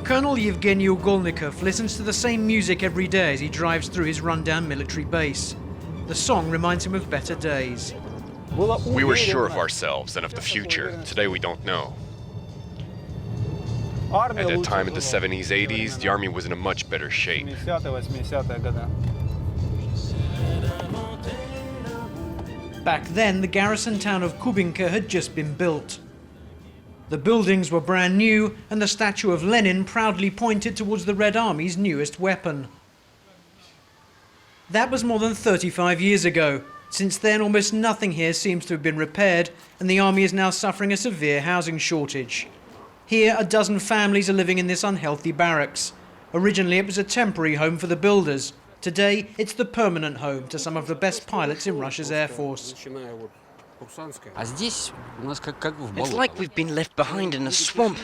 Colonel Yevgeny Ugolnikov listens to the same music every day as he drives through his rundown military base. The song reminds him of better days. We were sure of ourselves and of the future. Today we don't know. At that time in the 70s, 80s, the army was in a much better shape. Back then, the garrison town of Kubinka had just been built. The buildings were brand new, and the statue of Lenin proudly pointed towards the Red Army's newest weapon. That was more than 35 years ago. Since then, almost nothing here seems to have been repaired, and the army is now suffering a severe housing shortage. Here, a dozen families are living in this unhealthy barracks. Originally, it was a temporary home for the builders. Today, it's the permanent home to some of the best pilots in Russia's Air Force. It's like we've been left behind in a swamp,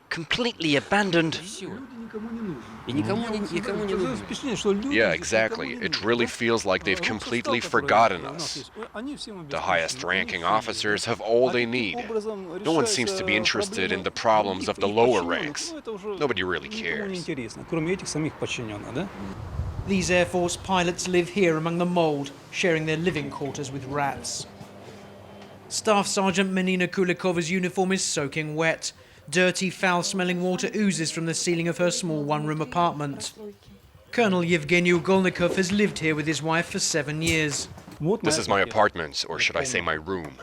completely abandoned. Yeah, exactly. It really feels like they've completely forgotten us. The highest-ranking officers have all they need. No one seems to be interested in the problems of the lower ranks. Nobody really cares. These Air Force pilots live here among the mould, sharing their living quarters with rats. Staff Sergeant Menina Kulikova's uniform is soaking wet. Dirty, foul-smelling water oozes from the ceiling of her small one-room apartment. Colonel Yevgeny Ugolnikov has lived here with his wife for 7 years. This is my apartment, or should I say my room.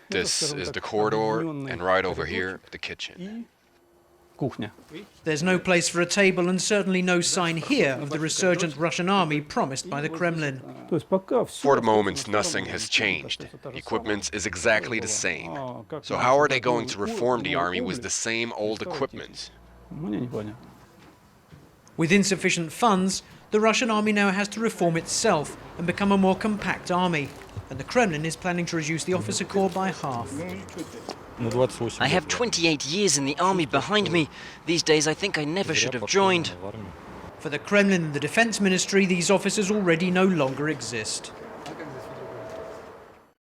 This is the corridor, and right over here, the kitchen. There's no place for a table and certainly no sign here of the resurgent Russian army promised by the Kremlin. For the moment, nothing has changed. Equipment is exactly the same. So how are they going to reform the army with the same old equipment? With insufficient funds, the Russian army now has to reform itself and become a more compact army. And the Kremlin is planning to reduce the officer corps by half. I have 28 years in the army behind me. These days I think I never should have joined. For the Kremlin and the Defense Ministry, these officers already no longer exist.